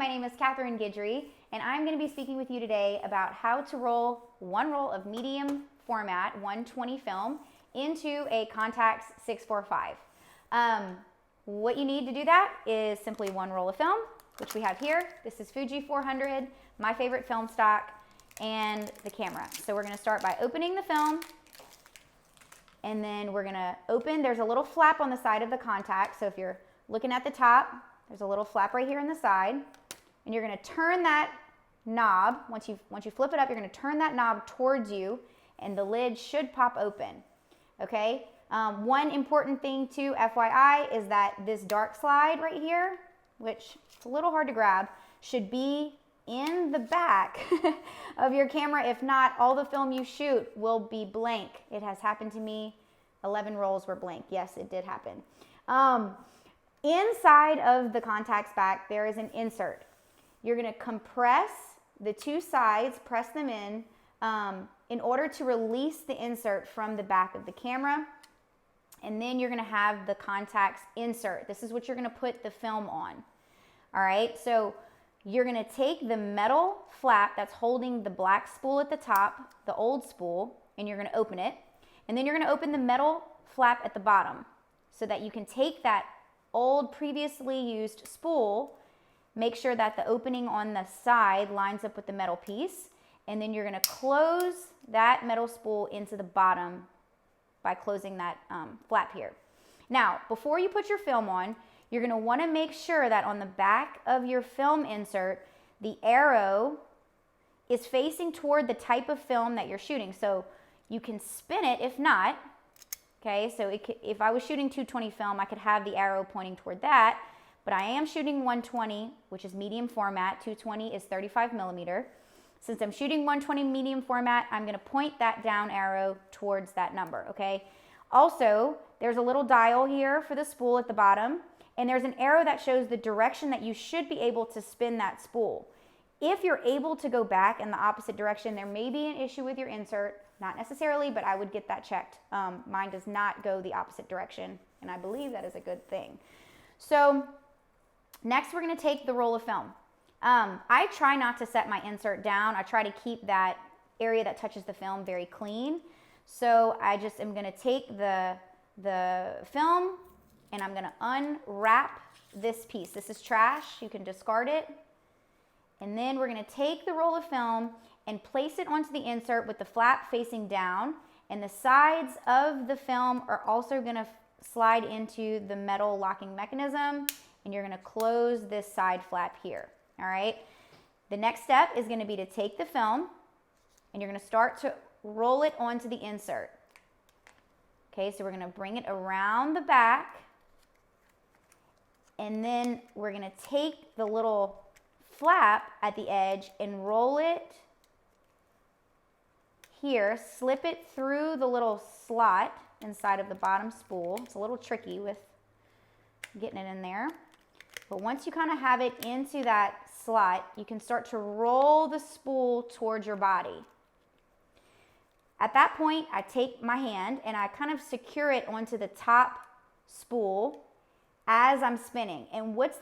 name is Catherine Guidry, and I'm going to be speaking with you today about how to roll one roll of medium format 120 film into a Contax 645. What you need to do that is simply one roll of film, which we have here. This is Fuji 400, my favorite film stock, and the camera. So we're going to start by opening the film, and then we're going to open. There's a little flap on the side of the Contax, so if you're looking at the top, there's a little flap right here on the side, and you're going to turn that knob. Once you flip it up, you're going to turn that knob towards you, and the lid should pop open. Okay. One important thing too, FYI, is that this dark slide right here, which it's a little hard to grab, should be in the back of your camera. If not, all the film you shoot will be blank. It has happened to me. 11 rolls were blank. Yes, it did happen. Inside of the Contax back, there is an insert. You're going to compress the two sides, press them in order to release the insert from the back of the camera. And then you're going to have the Contax insert. This is what you're going to put the film on. All right, so you're going to take the metal flap that's holding the black spool at the top, the old spool, and you're going to open it. And then you're going to open the metal flap at the bottom so that you can take that old previously used spool, make sure that the opening on the side lines up with the metal piece, and then you're going to close that metal spool into the bottom by closing that flap here. Now, before you put your film on, you're going to want to make sure that on the back of your film insert, the arrow is facing toward the type of film that you're shooting. So you can spin it if not. Okay, so if I was shooting 220 film, I could have the arrow pointing toward that, but I am shooting 120, which is medium format. 220 is 35 millimeter. Since I'm shooting 120 medium format, I'm going to point that down arrow towards that number, okay? Also, there's a little dial here for the spool at the bottom, and there's an arrow that shows the direction that you should be able to spin that spool. If you're able to go back in the opposite direction, there may be an issue with your insert. Not necessarily, but I would get that checked. Mine does not go the opposite direction, and I believe that is a good thing. So next we're going to take the roll of film. I try not to set my insert down. I try to keep that area that touches the film very clean. So I just am going to take the film and I'm going to unwrap this piece. This is trash. You can discard it. And then we're going to take the roll of film and place it onto the insert with the flap facing down, and the sides of the film are also going to slide into the metal locking mechanism, and you're going to close this side flap here. All right. The next step is going to be to take the film and you're going to start to roll it onto the insert. Okay, so we're going to bring it around the back, and then we're going to take the little flap at the edge and roll it here, slip it through the little slot inside of the bottom spool. It's a little tricky with getting it in there. But once you kind of have it into that slot, you can start to roll the spool towards your body. At that point, I take my hand and I kind of secure it onto the top spool as I'm spinning. And what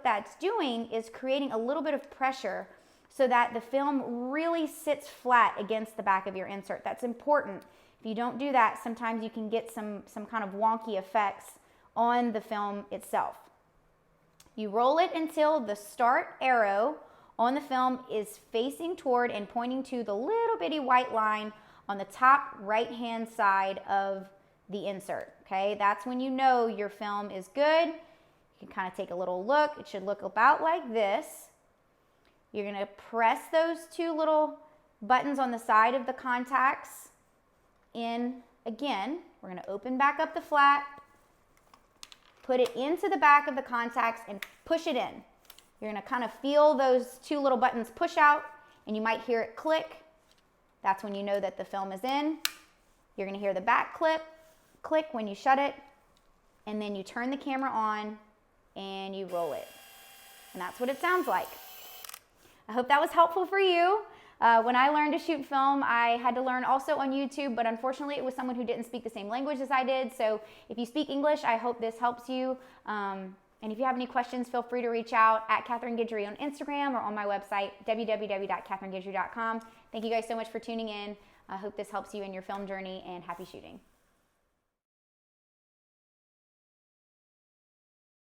that's doing is creating a little bit of pressure so that the film really sits flat against the back of your insert. That's important. If you don't do that, sometimes you can get some kind of wonky effects on the film itself. You roll it until the start arrow on the film is facing toward and pointing to the little bitty white line on the top right-hand side of the insert. Okay, that's when you know your film is good. You can kind of take a little look. It should look about like this. You're going to press those two little buttons on the side of the Contax in again. We're going to open back up the flap, put it into the back of the Contax and push it in. You're going to kind of feel those two little buttons push out, and you might hear it click. That's when you know that the film is in. You're going to hear the back click when you shut it, and then you turn the camera on and you roll it. And that's what it sounds like. I hope that was helpful for you. When I learned to shoot film, I had to learn also on YouTube, but unfortunately it was someone who didn't speak the same language as I did. So if you speak English, I hope this helps you. And if you have any questions, feel free to reach out at Catherine Guidry on Instagram or on my website, www.catherineguidry.com. Thank you guys so much for tuning in. I hope this helps you in your film journey, and happy shooting.